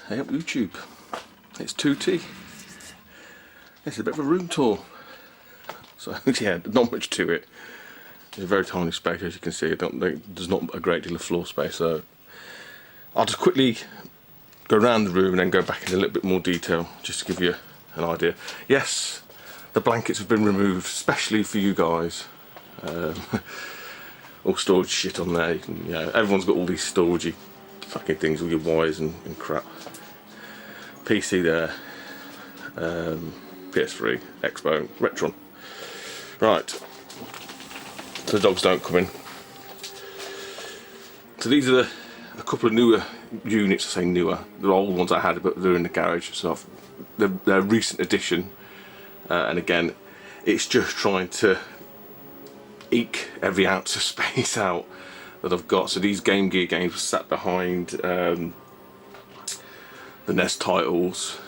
Hey up YouTube, it's 2T. It's a bit of a room tour. So yeah, not much to it. It's a very tiny space, as you can see. There's not a great deal of floor space, so I'll just quickly go around the room and then go back into a little bit more detail, just to give you an idea. Yes, the blankets have been removed, especially for you guys. All storage shit on there. You know, everyone's got all these storagey fucking things, all your wires and crap. PC there, PS3, Expo, Retron. Right, so the dogs don't come in. So these are a couple of newer units. I say newer, they're old ones I had, but they're in the garage, so they're a recent addition. And again, it's just trying to eke every ounce of space out that I've got. So these Game Gear games were sat behind the NES titles,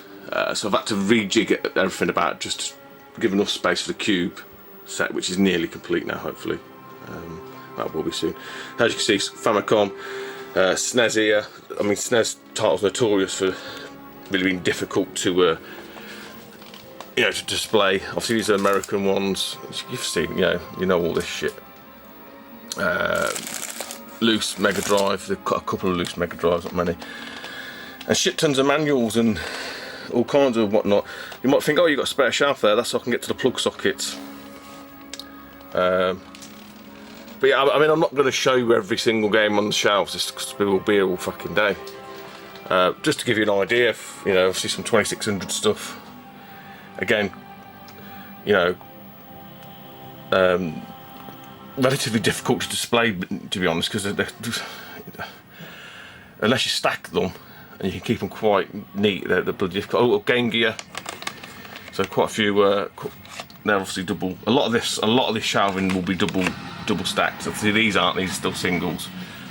so I've had to rejig everything about just to give enough space for the Cube set, which is nearly complete now, hopefully. That will be soon. As you can see, Famicom, SNES here. I mean, SNES titles notorious for really being difficult to you know, to display. Obviously these are American ones. You've seen, you know all this shit. Loose Mega Drive. They've got a couple of loose Mega Drives, not many. And shit tons of manuals and all kinds of whatnot. You might think, oh, you've got a spare shelf there, that's so I can get to the plug sockets. But yeah, I mean, I'm not going to show you every single game on the shelves, just because we will be here all fucking day. Just to give you an idea of, you know, obviously some 2600 stuff. Again, you know, relatively difficult to display, to be honest, because unless you stack them and you can keep them quite neat, they're bloody difficult. Oh, Game Gear. So quite a few. They're obviously double. A lot of this shelving will be double stacked. So these aren't. These are still singles.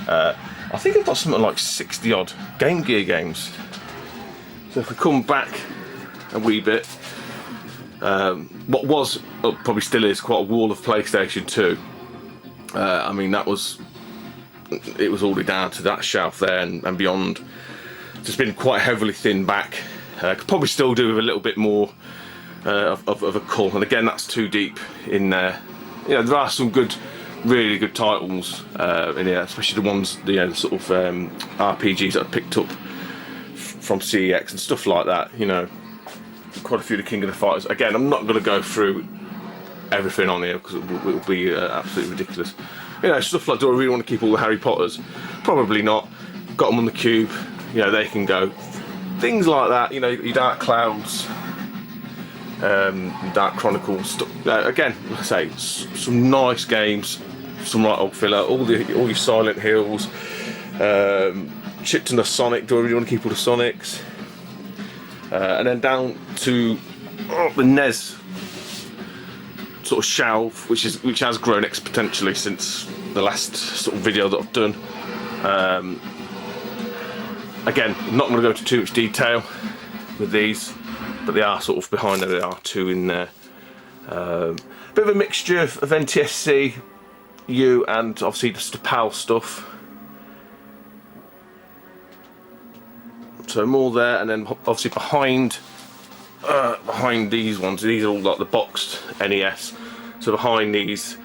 I think I've got something like 60 odd Game Gear games. So if we come back a wee bit, what was, probably still is, quite a wall of PlayStation 2. I mean, it was all the way down to that shelf there and beyond. It's been quite heavily thinned back. Could probably still do with a little bit more of a cull, and again, that's too deep in there. You know, there are some good, really good titles in here, especially the ones, you know, sort of RPGs that I picked up from CEX and stuff like that. You know, quite a few of the King of the Fighters. Again, I'm not going to go through everything on here because it will be absolutely ridiculous. You know, stuff like, do I really want to keep all the Harry Potters? Probably not. Got them on the Cube. You know, they can go. Things like that. You know, your Dark Clouds, Dark Chronicles. Again, like I say, some nice games. Some right old filler. All your Silent Hills. Shit ton of Sonic. Do I really want to keep all the Sonics? And then down to the NES sort of shelf, which has grown exponentially since the last sort of video that I've done. Again, I'm not going to go into too much detail with these, but they are sort of behind there. There are two in there. Bit of a mixture of NTSC, U, and obviously just the PAL stuff. So more there, and then obviously behind these ones, these are all like the boxed NES. So behind these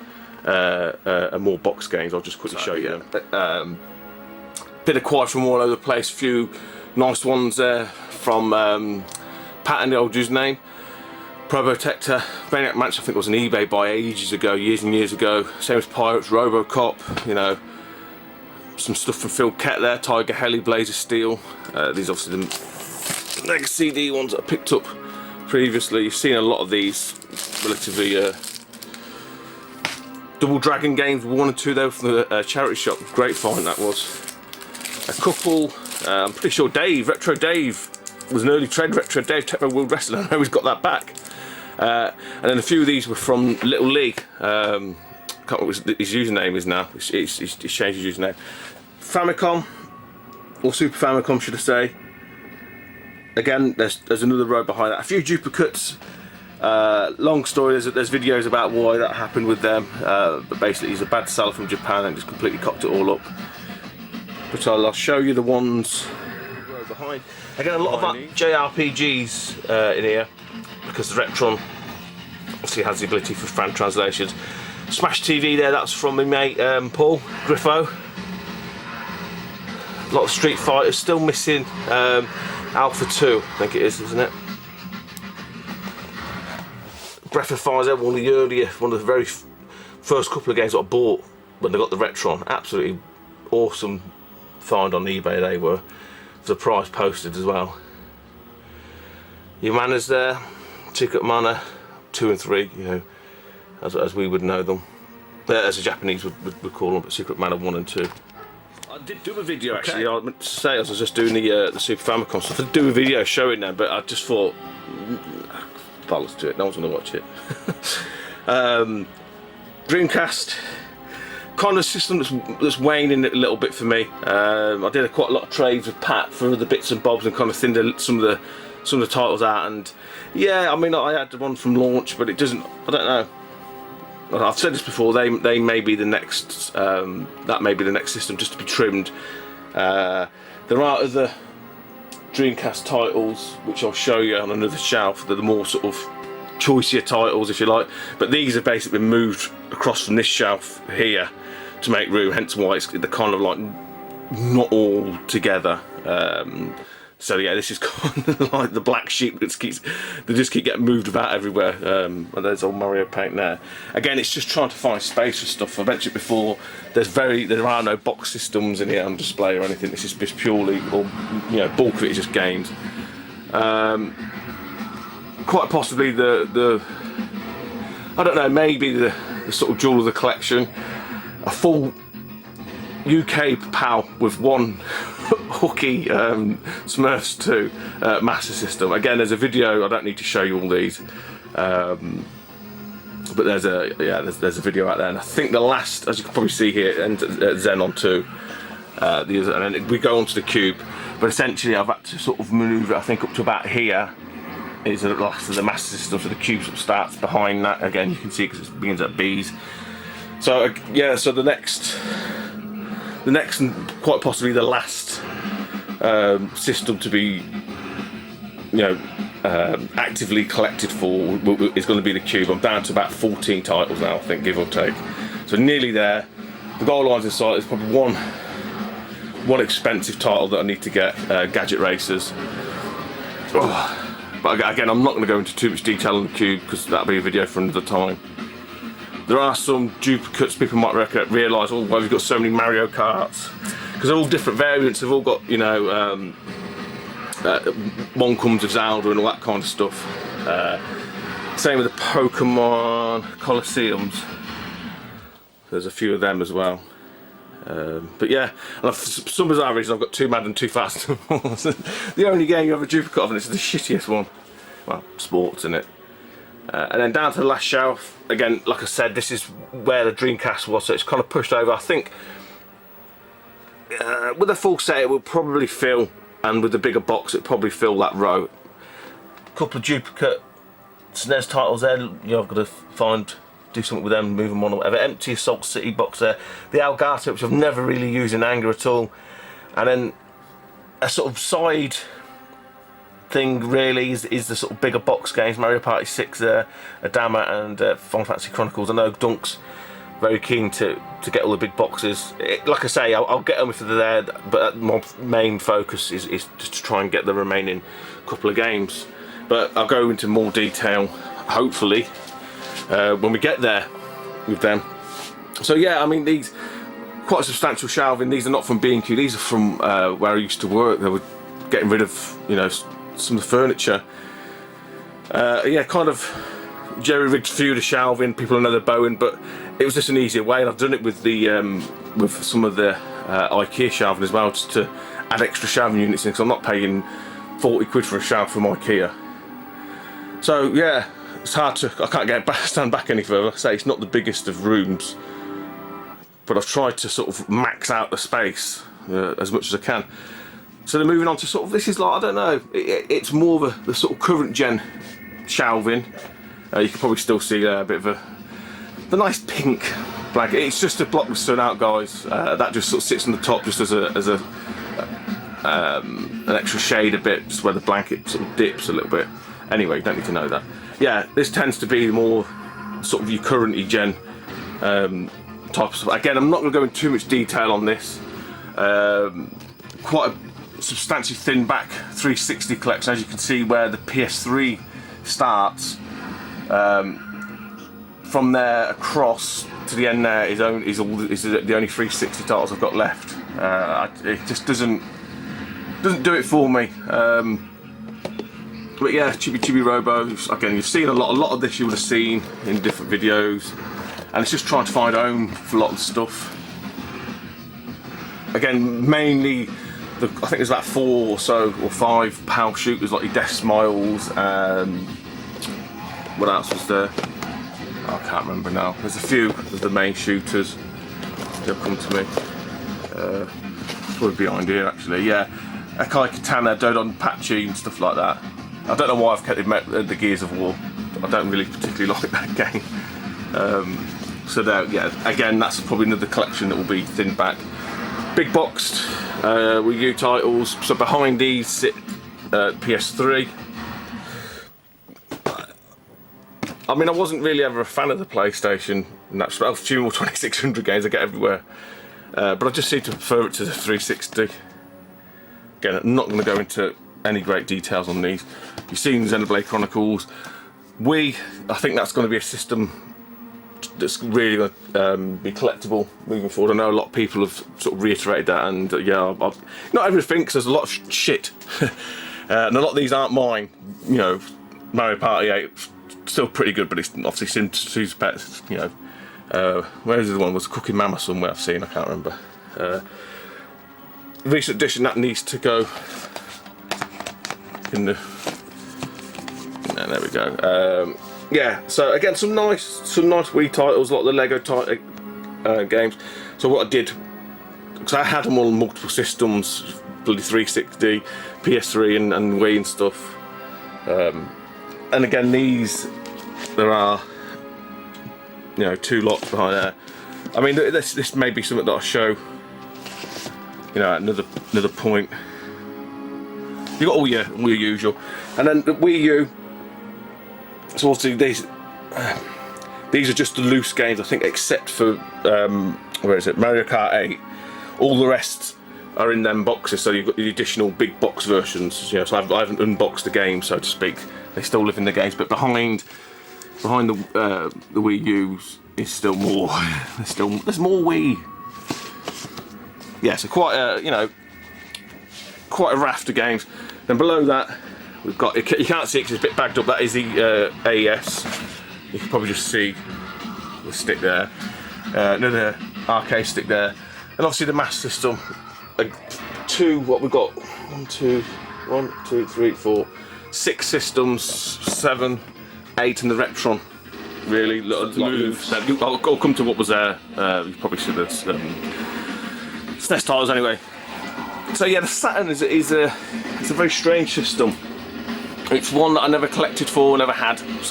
are more box games. I'll just quickly show you them. Bit of quiet from all over the place. A few nice ones there from Pat and the old username. Probotector, Maniac Mansion, I think it was an eBay buy ages ago, years and years ago. Same as Pirates, Robocop, you know. Some stuff from Phil Kett there, Tiger Heli, Blazer Steel. These are obviously the Mega CD ones that I picked up previously. You've seen a lot of these relatively Double Dragon games, 1 and 2 there from the charity shop. Great find that was. A couple, I'm pretty sure Retro Dave was an early trend. Retro Dave, Techno World Wrestler, I know he's got that back. And then a few of these were from Little League. Can't remember what his username is now. He's changed his username. Famicom, or Super Famicom should I say. Again, there's another row behind that. A few duplicates. Long story, there's videos about why that happened with them. But basically he's a bad seller from Japan and just completely cocked it all up. But I'll show you the ones behind. Again, a lot of that JRPGs in here, because the Retron obviously has the ability for fan translations. Smash TV there, that's from my mate Paul Griffo. A lot of Street Fighters, still missing Alpha 2, I think it is, isn't it? Graphifies one of the very first couple of games that I bought when they got the Retron. Absolutely awesome find on eBay they were, for the price posted as well. Your Manners there, Secret Mana 2 and 3, you know, as we would know them, as the Japanese would call them, but Secret Mana 1 and 2. I did do a video actually. I meant to say, as I was just doing the Super Famicom stuff, I did do a video showing them, but I just thought, bollocks to it, no one's going to watch it. Dreamcast, kind of system that's waning a little bit for me. I did quite a lot of trades with Pat for the bits and bobs and kind of thinned some of the titles out, and yeah, I mean, I had one from launch, but it doesn't, I don't know. I've said this before, they may be the next, that may be the next system just to be trimmed. There are other Dreamcast titles which I'll show you on another shelf. They're the more sort of choicier titles, if you like, but these have basically been moved across from this shelf here to make room, hence why they're kind of like not all together. So yeah, this is kind of like the black sheep that they just keep getting moved about everywhere. And there's old Mario Paint there. Again, it's just trying to find space for stuff. I mentioned before, there are no box systems in here on display or anything. This is just purely, or you know, bulk of it is just games. Quite possibly the I don't know, maybe the sort of jewel of the collection, a full UK PAL with one hooky Smurfs 2 Master System. Again, there's a video, I don't need to show you all these, but there's a video out there, and I think the last, as you can probably see here, ends at Xenon 2, and then we go on to the Cube, but essentially I've had to sort of manoeuvre it, I think, up to about here is the last of the Master System, so the Cube sort of starts behind that. Again, you can see because it begins at B's. So yeah, so the next and quite possibly the last system to be, you know, actively collected for is going to be the Cube. I'm down to about 14 titles now, I think, give or take. So nearly there. The goal lines in sight. There's probably one expensive title that I need to get, Gadget Racers. Oh. But again, I'm not going to go into too much detail on the Cube because that'll be a video for another time. There are some duplicates people might realise, oh, why have you got so many Mario Karts? Because they're all different variants, they've all got, you know, one comes with Zelda and all that kind of stuff. Same with the Pokemon Colosseums. There's a few of them as well. But yeah, and for some bizarre reason I've got 2 Madden 2000. The only game you have a duplicate of, and it's the shittiest one. Well, sports, isn't it? And then down to the last shelf, again, like I said, this is where the Dreamcast was, so it's kind of pushed over. I think with a full set it will probably fill, and with the bigger box it probably fill that row. A couple of duplicate SNES titles there, you know, I've got to do something with them, move them on or whatever. Empty Assault City box there. The Elgato, which I've never really used in anger at all. And then a sort of side thing really is the sort of bigger box games. Mario Party 6 there, Adama and Final Fantasy Chronicles. I know Dunk's very keen to get all the big boxes. Like I say, I'll get them if they're there, but my main focus is just to try and get the remaining couple of games. But I'll go into more detail, hopefully, when we get there with them. So yeah, I mean, these quite substantial shelving. These are not from B&Q. These are from where I used to work. They were getting rid of, you know, some of the furniture. Yeah, kind of jerry-rigged a few of the shelving. People know they're bowing, but it was just an easier way. And I've done it with the with some of the IKEA shelving as well, just to add extra shelving units in, because I'm not paying 40 quid for a shelf from IKEA. So yeah, it's hard to, I can't stand back any further. Like I say, it's not the biggest of rooms, but I've tried to sort of max out the space as much as I can. So they're moving on to sort of, this is like, I don't know, it's more of the sort of current gen shelving. You can probably still see a bit of the nice pink blanket. It's just a block with sun out, guys. That just sort of sits on the top just as a an extra shade a bit, just where the blanket sort of dips a little bit. Anyway, you don't need to know that. Yeah, this tends to be more sort of your current gen type of stuff. Again, I'm not going to go into too much detail on this. Quite a substantially thin back 360 collection, as you can see where the PS3 starts. From there across to the end there is the only 360 titles I've got left. It just doesn't do it for me. But yeah, Chibi Robo. Again, you've seen a lot of this. You would have seen in different videos, and it's just trying to find a home for a lot of the stuff. Again, mainly, I think there's about 4 or so or 5 PAL shooters like your Death Smiles. What else was there? I can't remember now. There's a few of the main shooters. They'll come to me. Probably behind here actually. Yeah, Akai Katana, Dodon Pachi, and stuff like that. I don't know why I've kept the Gears of War. I don't really particularly like that game. So there, yeah. Again, that's probably another collection that will be thin back. Big boxed Wii U titles. So behind these sit PS3. I mean, I wasn't really ever a fan of the PlayStation, and that's a few more 2600 games I get everywhere. But I just seem to prefer it to the 360. Again, I'm not going to go into any great details on these. You've seen Xenoblade Chronicles. I think that's going to be a system that's really going to be collectible moving forward. I know a lot of people have sort of reiterated that, and yeah, not everything, because there's a lot of shit. And a lot of these aren't mine. You know, Mario Party 8, still pretty good, but it's obviously Sims 2's pets, you know. Where's the other one? Was Cooking Mama somewhere I've seen, I can't remember. Recent edition, that needs to go in the... No, there we go. Yeah, so again, some nice Wii titles, a lot of the Lego games. So what I did, because I had them all on multiple systems, bloody 360, PS3 and Wii and stuff. And again, there are, you know, 2 lots behind there. I mean, this may be something that I'll show, you know, at another point. You got all your usual, and then the Wii U. So obviously these are just the loose games, I think, except for where is it? Mario Kart 8. All the rest are in them boxes. So you've got the additional big box versions. You know, so I haven't unboxed the game, so to speak. They still live in the games, but behind the Wii U's is still more. There's more Wii. Yeah, so quite a raft of games. Then below that, we've got, you can't see it because it's a bit bagged up, that is the AES. You can probably just see the stick there. Another arcade stick there. And obviously the Master System. What we've got, 1, 2, 3, 4, 6 systems, 7, 8 and the Reptron. Really, moves. I'll come to what was there. You probably see the SNES titles anyway. So yeah, the Saturn is a very strange system. It's one that I never collected for, never had as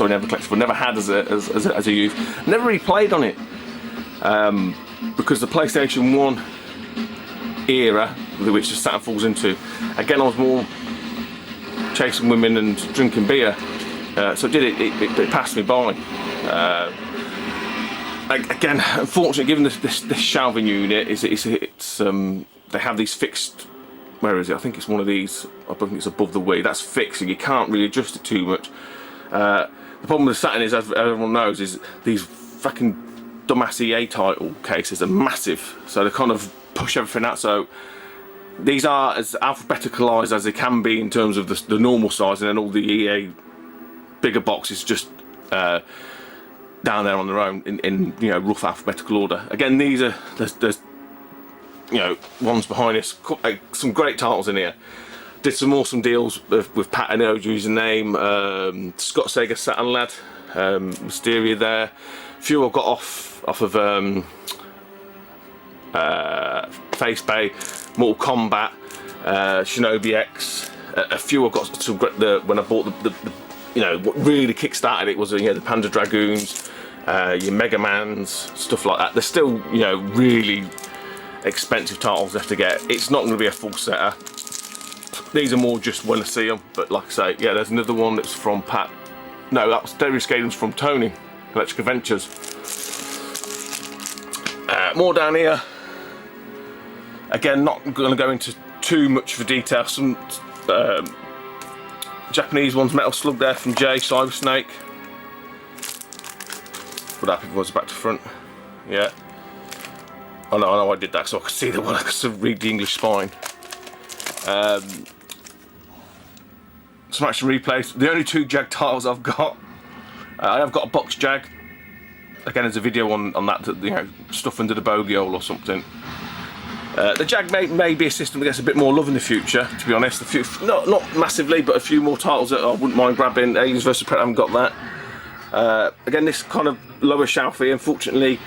a youth. Never really played on it because the PlayStation 1 era, which the Saturn falls into, again I was more chasing women and drinking beer, so it passed me by. Again, unfortunately, given this shelving unit, they have these fixed. Where is it? I think it's one of these. I think it's above the Wii. That's fixed, and you can't really adjust it too much. The problem with the Saturn is, as everyone knows, is these fucking dumbass EA title cases are massive, so they kind of push everything out. So these are as alphabeticalised as they can be in terms of the normal size, and then all the EA bigger boxes just down there on their own in you know, rough alphabetical order. Again, these are there's you know, ones behind us, some great titles in here. Did some awesome deals with Pat, I know his name, Scott Sega Saturn lad, Mysteria there. A few I got off of FaceBay, Mortal Kombat, Shinobi X. A few I got some great, when I bought the you know, what really kick-started it was, you know, the Panda Dragoons, your Mega Mans, stuff like that. They're still, you know, really expensive titles left to get. It's not going to be a full setter. These are more just when I see them, but like I say, yeah, there's another one that's from Pat. No, that was Darius Gaden's from Tony, Electric Adventures. More down here. Again, not going to go into too much for detail. Some Japanese ones, Metal Slug there from Jay, Cyber Snake. But that was back to front. Yeah. I know I did that so I could see the one, I could read the English spine. Some action replays. The only 2 Jag titles I've got. I have got a box Jag. Again, there's a video on that, you know, stuff under the bogey hole or something. The Jag may be a system that gets a bit more love in the future, to be honest. Not massively, but a few more titles that I wouldn't mind grabbing. Aliens vs Predator, I haven't got that. Again, this kind of lower shelf here, unfortunately,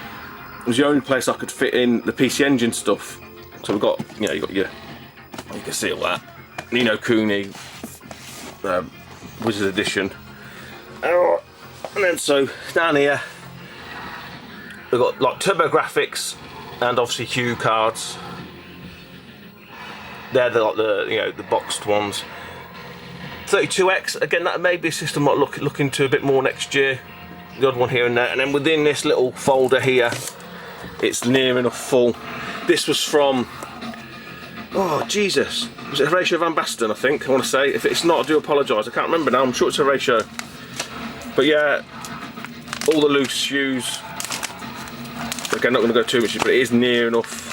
was the only place I could fit in the PC Engine stuff. So we've got, you know, you can see all that. Nino Kuni, Wizard Edition. And then so down here, we've got like TurboGrafx and obviously Hue cards. They're the boxed ones. 32X, again, that may be a system I might look into a bit more next year. The odd one here and there. And then within this little folder here, it's near enough full. This was from, oh Jesus, was it Horatio Van Basten, I think, I want to say. If it's not, I do apologise, I can't remember now, I'm sure it's Horatio. But yeah, all the loose shoes. Again, not going to go too much, but it is near enough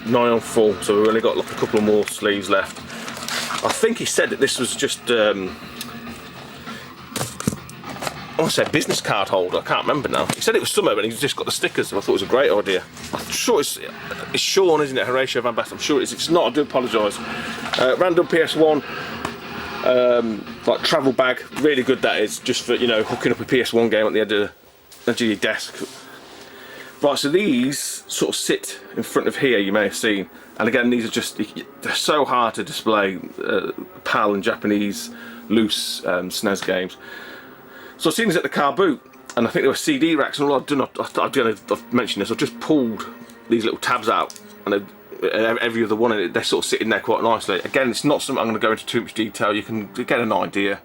nigh on full, so we've only got like a couple more sleeves left. I think he said that this was just I want to say business card holder, I can't remember now. He said it was somewhere, but he's just got the stickers, so I thought it was a great idea. I'm sure it's Sean, isn't it? Horatio Van Basten, I'm sure it is. If it's not, I do apologise. Random PS1 like travel bag, really good that is, just for, you know, hooking up a PS1 game at the edge of your desk. Right, so these sort of sit in front of here, you may have seen, and again, these are just, they're so hard to display, PAL and Japanese loose SNES games. So I've seen these at the car boot, and I think there were CD racks, and all I've done, I've mentioned this, I've just pulled these little tabs out, and every other one, and they're sort of sitting there quite nicely. Again, it's not something I'm going to go into too much detail, you can get an idea.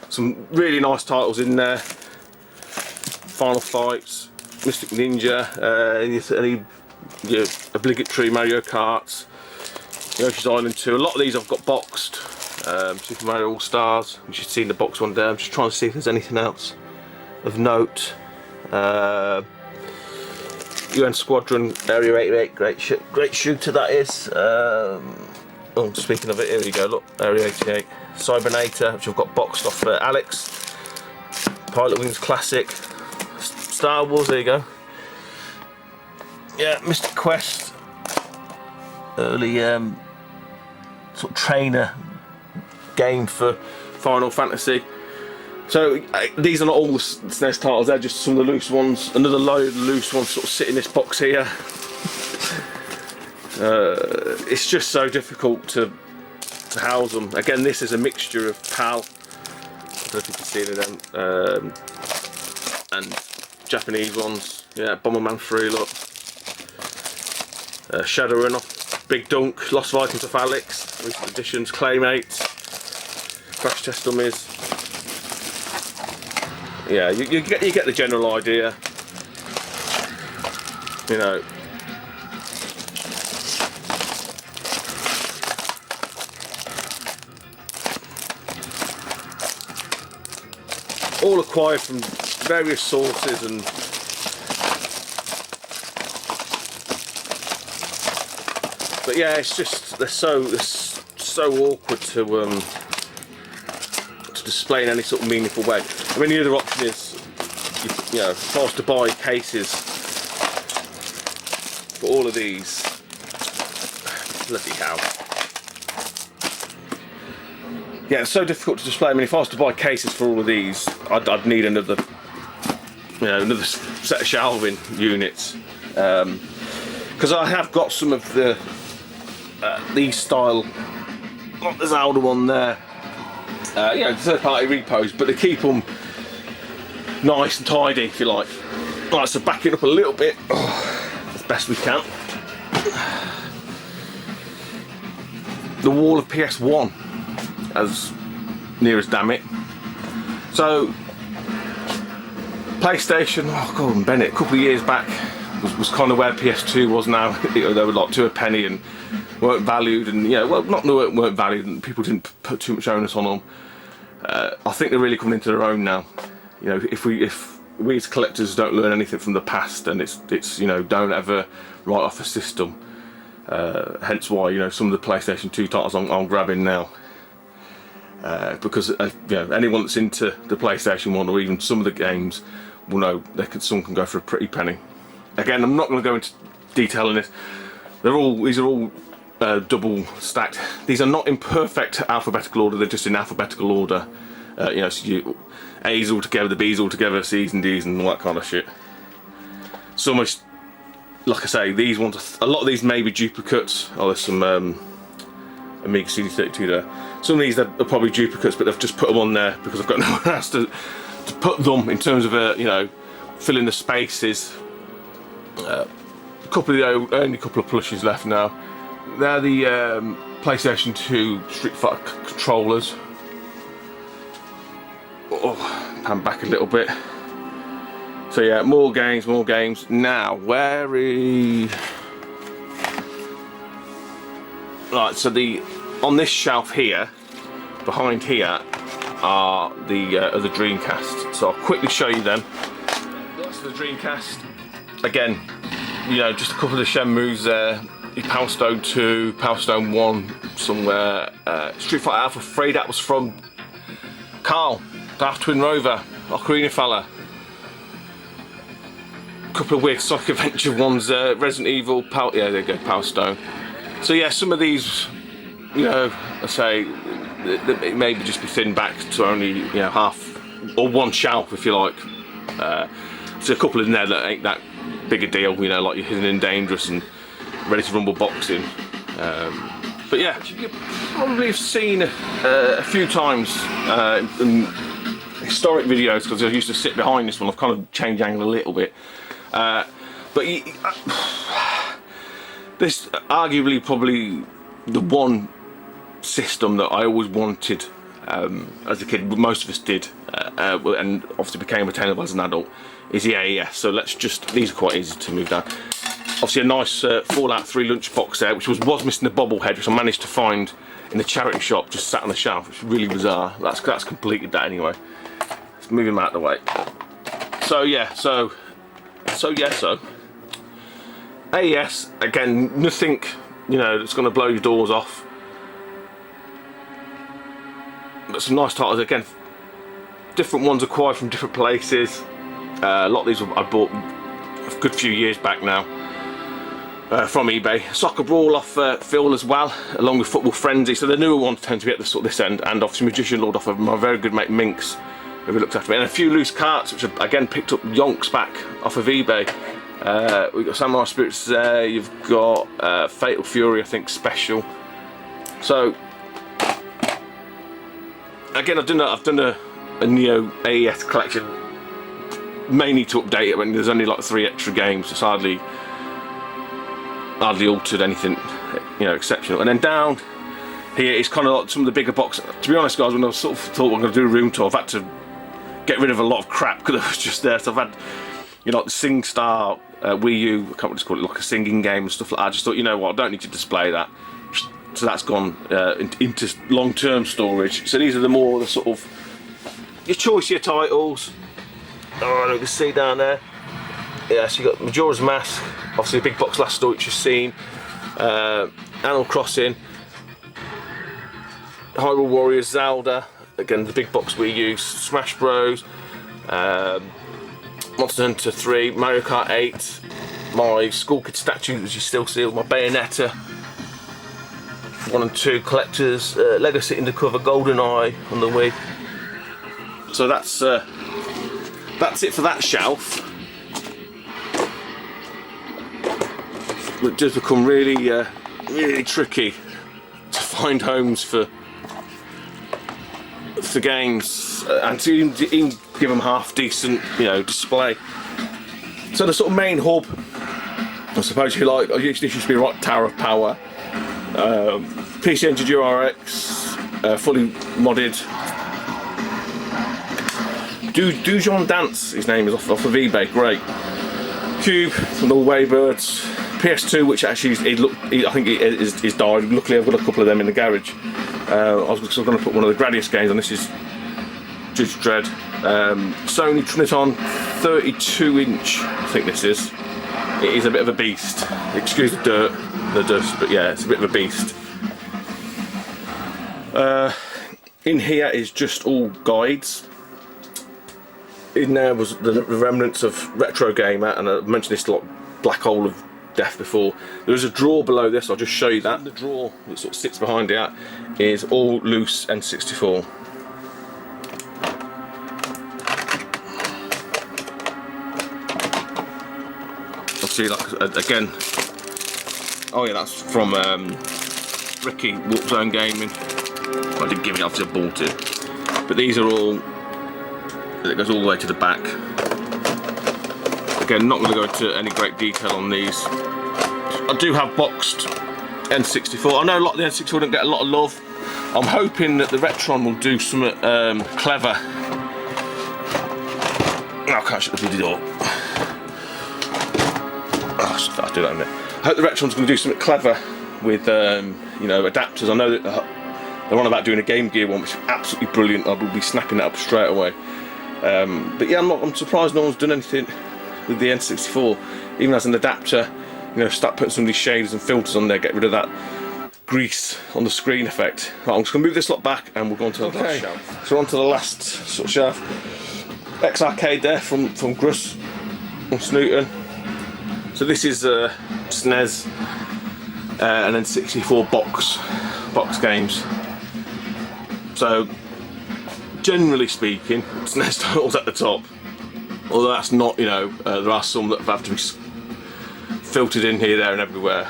Some really nice titles in there. Final Fights, Mystic Ninja, any obligatory Mario Karts, Yoshi's Island 2. A lot of these I've got boxed. Super Mario All Stars, which you've seen the box one there. I'm just trying to see if there's anything else of note. UN Squadron, Area 88, great shooter that is. Oh, speaking of it, here we go, look, Area 88. Cybernator, which I've got boxed off Alex. Pilot Wings Classic. Star Wars, there you go. Yeah, Mr. Quest. Early sort of trainer game for Final Fantasy. So these are not all the SNES titles, they're just some of the loose ones. Another load of loose ones sort of sit in this box here. It's just so difficult to house them. Again, this is a mixture of PAL, I don't know if you can see any of them, and Japanese ones. Yeah, Bomberman 3, look. Shadowrunner, Big Dunk, Lost Vikings of Alex, recent editions, Claymates, Crash Test Dummies. Yeah, you get the general idea. You know. All acquired from various sources, and but yeah, it's just they're so awkward to display in any sort of meaningful way. I mean, the other option is, you know, if I was to buy cases for all of these, bloody hell. Yeah, it's so difficult to display. I mean, if I was to buy cases for all of these, I'd need another, you know, another set of shelving units. Because I have got some of the these style, like the Zelda one there. You know, third-party repos, but they keep them nice and tidy, if you like. Right, so back it up a little bit, as best we can. the wall of PS1, as near as damn it. So PlayStation, oh god, Bennett, a couple of years back was kind of where PS2 was now. They were like 2 a penny and weren't valued, and well, not that they weren't valued, and people didn't put too much onus on them. I think they're really coming into their own now. If we as collectors don't learn anything from the past, then it's don't ever write off a system. Hence why some of the PlayStation 2 titles I'm grabbing now, because anyone that's into the PlayStation 1 or even some of the games will know some can go for a pretty penny. Again, I'm not going to go into detail on this. These are all double stacked. These are not in perfect alphabetical order. They're just in alphabetical order. So A's all together, the B's all together, C's and D's and all that kind of shit. So much, like I say, these ones, a lot of these may be duplicates. Oh, there's some Amiga CD32 there. Some of these are probably duplicates, but they've just put them on there because I've got nowhere else to put them in terms of filling the spaces. Only a couple of plushes left now. They're the PlayStation 2 Street Fighter controllers. Oh, pan back a little bit. So yeah, more games. Now, right, so on this shelf here, behind here, are the Dreamcast. So I'll quickly show you them. That's the Dreamcast. Again, just a couple of Shenmues there. Power Stone 2, Power Stone 1 somewhere. Street Fighter Alpha 3, that was from Carl, Darth Twin Rover, Ocarina fella. A couple of weird Sonic Adventure ones there. Resident Evil, yeah, there you go, Power Stone. So yeah, some of these, I say, it maybe just be thinned back to only half or one shelf if you like. So a couple in there that ain't that big a deal, like your Hidden and Dangerous and Ready to Rumble boxing. But yeah, you probably have seen a few times in historic videos, because I used to sit behind this one. I've kind of changed angle a little bit. But this arguably probably the one system that I always wanted as a kid, most of us did, and obviously became attainable as an adult, is the AES. So these are quite easy to move down. Obviously a nice Fallout 3 lunchbox there, which was missing the bobblehead, which I managed to find in the charity shop, just sat on the shelf, which is really bizarre. That's completed that anyway. Let's move him out of the way. So yeah, so AES, again, nothing that's going to blow your doors off. But some nice titles, again, different ones acquired from different places. A lot of these I bought a good few years back now from eBay. Soccer Brawl off Phil as well, along with Football Frenzy. So the newer ones tend to be at this end, and obviously Magician Lord off of my very good mate Minx, who looked after me, and a few loose carts which I again picked up yonks back off of eBay. We've got Samurai Spirits there. You've got Fatal Fury, I think, special. So again, I've done a Neo AES collection, mainly to update it when there's only like 3 extra games. It's hardly altered anything exceptional. And then down here is kind of like some of the bigger boxes. To be honest, guys, when I sort of thought I'm going to do a room tour, I've had to get rid of a lot of crap because it was just there. So I've had like the SingStar Wii U, I can't just call it, like a singing game and stuff like that. I just thought, what, I don't need to display that. So that's gone into long-term storage. So these are the sort of your choicier titles. Oh, you can see down there. Yeah, so you got Majora's Mask, obviously a big box last store which you've seen. Animal Crossing, Hyrule Warriors, Zelda, again the big box we use, Smash Bros, Monster Hunter 3, Mario Kart 8, my School Kid statue as you still see, my Bayonetta 1 and 2 collectors, Lego City Undercover, GoldenEye on the Wii. So that's it for that shelf. It does become really, really tricky to find homes for games and to even give them half decent, display. So the sort of main hub, I suppose you like, this used to be right Tower of Power. PC Engine GRX, fully modded. Dujon Dance, his name is off of eBay, great. Cube from the Waybirds. PS2, which actually I think he's died. Luckily, I've got a couple of them in the garage. I was going to put one of the Gradius games on. This is Judge Dredd. Sony Triniton 32-inch. I think this is. It is a bit of a beast. Excuse the dust, but yeah, it's a bit of a beast. In here is just all guides. In there was the remnants of Retro Gamer, and I mentioned this black hole of death before. There is a drawer below this. I'll just show you that. The drawer that sort of sits behind it is all loose N64. I'll see, like, again. Oh yeah, that's from Ricky, Warp Zone Gaming. I didn't give it, obviously I bought it. But these are all. It goes all the way to the back. Again, not going to go into any great detail on these. I do have boxed N64. I know a lot of the N64 don't get a lot of love. I'm hoping that the Retron will do something clever. Oh, I can't shut the bloody door. Oh, I'll do that in a minute. I hope the Retron's going to do something clever with you know, adapters. I know that they're on about doing a Game Gear one, which is absolutely brilliant. I will be snapping that up straight away. But yeah, I'm surprised no one's done anything with the N64, even as an adapter. You know, start putting some of these shaders and filters on there, get rid of that grease on the screen effect. Right, I'm just going to move this lot back and we'll go on to the last shelf. So we're on to the last sort of shelf. X-Arcade there from Gruss and Snooten. So this is SNES and then 64 box games. So generally speaking, SNES titles at the top. Although that's not, you know, there are some that have to be filtered in here, there and everywhere.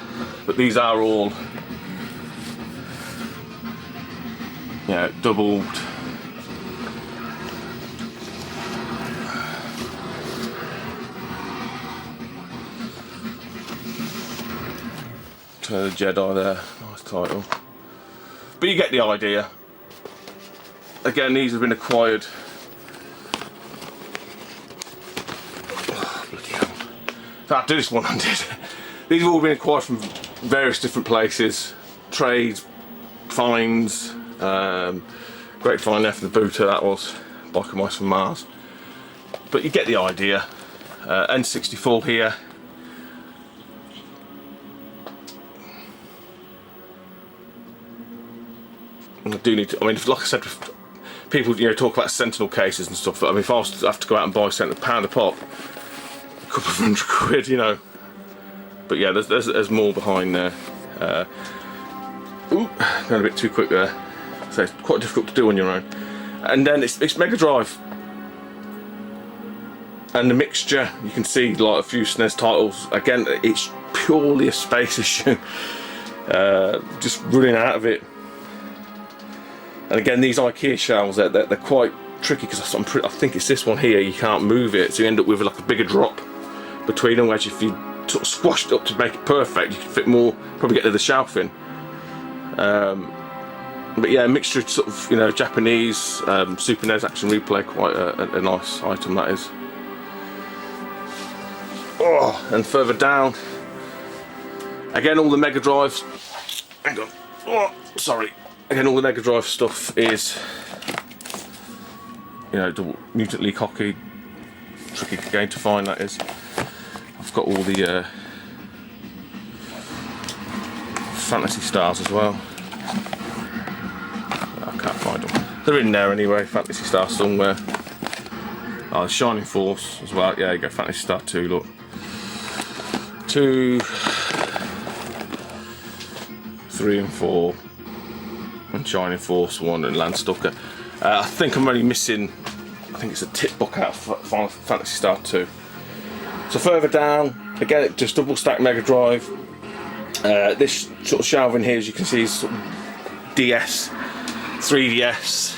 But these are all, you know, doubled. Return of the Jedi there, nice title. But you get the idea. Again, these have been acquired. Oh, bloody hell. So I'll do this one-handed. These have all been acquired from various different places. Trades, finds, great find there for the booter, that was. Biker Mice from Mars. But you get the idea. N64 here. I do need to, I mean, like I said, people, you know, talk about Sentinel cases and stuff. I mean, if I was to have to go out and buy Sentinel £1 a pop, a couple of £100, you know. But yeah, there's more behind there. Ooh, going a bit too quick there. So it's quite difficult to do on your own. And then it's Mega Drive. And the mixture, you can see like a few SNES titles. Again, it's purely a space issue. Just running out of it. And again, these IKEA shelves, they're quite tricky because I think it's this one here, you can't move it, so you end up with like a bigger drop between them, whereas if you sort of squashed it up to make it perfect, you could fit more, probably get to the shelf in. But yeah, a mixture of sort of, you know, Japanese, Super NES Action Replay, quite a nice item that is. Oh, and further down, again, all the Mega Drives. Hang on, oh, sorry. Again, all the Mega Drive stuff is, you know, double Mutant League Hockey. Tricky game to find, that is. I've got all the Fantasy Stars as well. I can't find them. They're in there anyway. Fantasy Star somewhere. Oh, Shining Force as well. Yeah, you go. Fantasy Star 2. Look, 2, 3 and 4. And Shining Force 1 and Landstalker. I think I'm only missing, I think it's a tip book out of Final Fantasy Star 2. So further down, again, just double stack Mega Drive. This sort of shelving here, as you can see, is sort of DS, 3DS.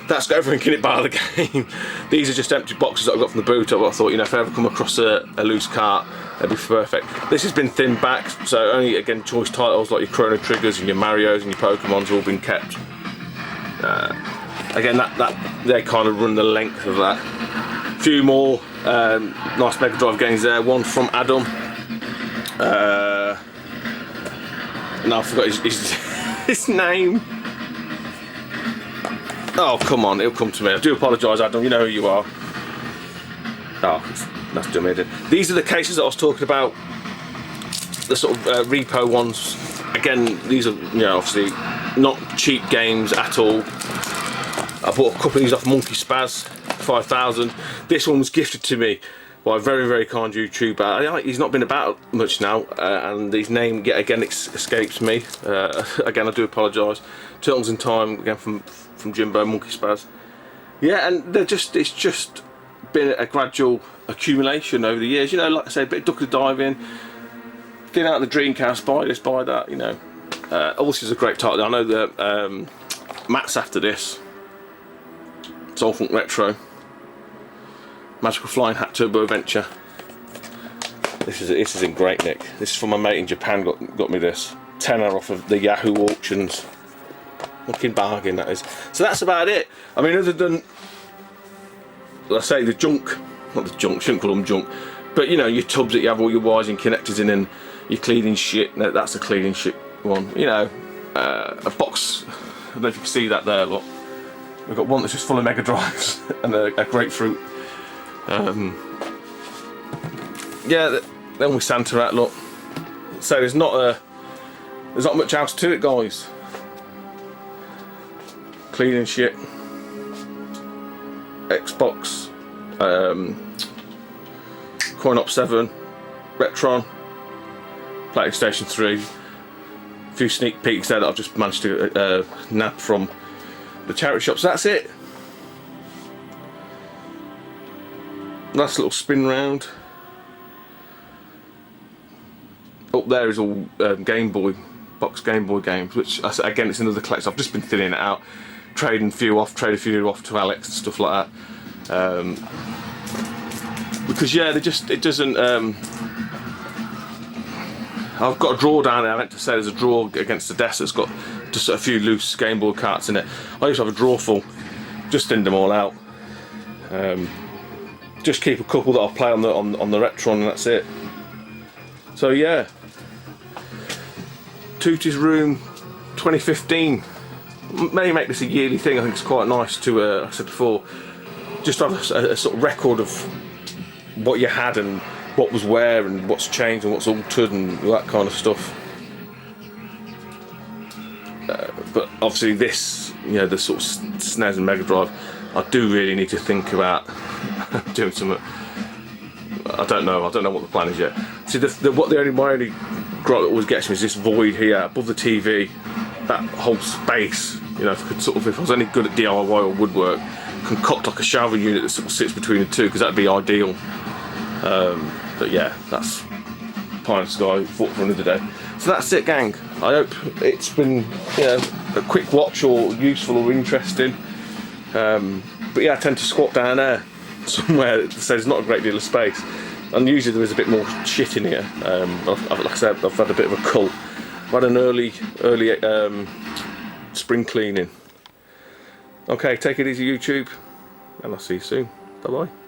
That's got everything in it bar the game. These are just empty boxes that I got from the boot up. I thought, you know, if I ever come across a loose cart, That'd be perfect. This has been thinned back, so only, again, choice titles like your Chrono Triggers and your Marios and your Pokemons have all been kept. Again, they kind of run the length of that. A few more nice Mega Drive games there. One from Adam. No, I forgot his name. Oh, come on, it'll come to me. I do apologise, Adam, you know who you are. Oh, that's dumb, isn't it? These are the cases that I was talking about, the sort of repo ones. Again, these are, you know, obviously not cheap games at all. I bought a couple of these off Monkey Spaz, 5,000. This one was gifted to me by a very, very kind YouTuber. He's not been about much now, and his name yet again escapes me. Again, I do apologise. Turtles in Time, again from Jimbo, Monkey Spaz. Yeah, and it's just been a gradual accumulation over the years. You know, like I say, a bit of duck and dive in, get out the Dreamcast, buy this, buy that. You know, this is a great title. I know that Matt's after this. Soul Funk Retro, Magical Flying Hat Turbo Adventure. This is in great nick. This is from my mate in Japan. Got me this tenner off of the Yahoo auctions. Looking bargain, that is. So that's about it. I mean, other than, let's say, the junk, not the junk, shouldn't call them junk, but you know, your tubs that you have all your wires and connectors in, and your cleaning shit. No, that's a cleaning shit one. You know, a box. I don't know if you can see that there. Look, we've got one that's just full of Mega Drives and a grapefruit. Yeah, then we Santa out. Look, so there's not much else to it, guys. Cleaning shit. Xbox, Coin Op 7, Retron, PlayStation 3. A few sneak peeks there that I've just managed to nab from the charity shops. That's it. Nice little spin round. Up there is all Game Boy, box Game Boy games, which again, it's another collection. I've just been thinning it out, trading a few off to Alex and stuff like that. Because yeah, it doesn't. I've got a drawer down there. I meant to say there's a drawer against the desk that's got just a few loose Game Boy carts in it. I used to have a drawer full. Just thinned them all out. Just keep a couple that I'll play on the Retron, and that's it. So yeah, Tootie's Room 2015. May make this a yearly thing. I think it's quite nice to, like I said before, just have a sort of record of what you had and what was where and what's changed and what's altered and all that kind of stuff. But obviously this, you know, the sort of SNES and Mega Drive, I do really need to think about doing something. I don't know what the plan is yet. See, my only gripe that always gets me is this void here above the TV, that whole space. You know, if I was any good at DIY or woodwork, concoct like a shower unit that sort of sits between the two, because that'd be ideal. But yeah, that's pie in the sky, thought for another day. So that's it, gang. I hope it's been, you know, a quick watch or useful or interesting. But yeah, I tend to squat down there somewhere, so there's not a great deal of space, and usually there is a bit more shit in here. Like I said, I've had a bit of a cull. I've had an early spring cleaning. Okay, take it easy, YouTube, and I'll see you soon. Bye bye.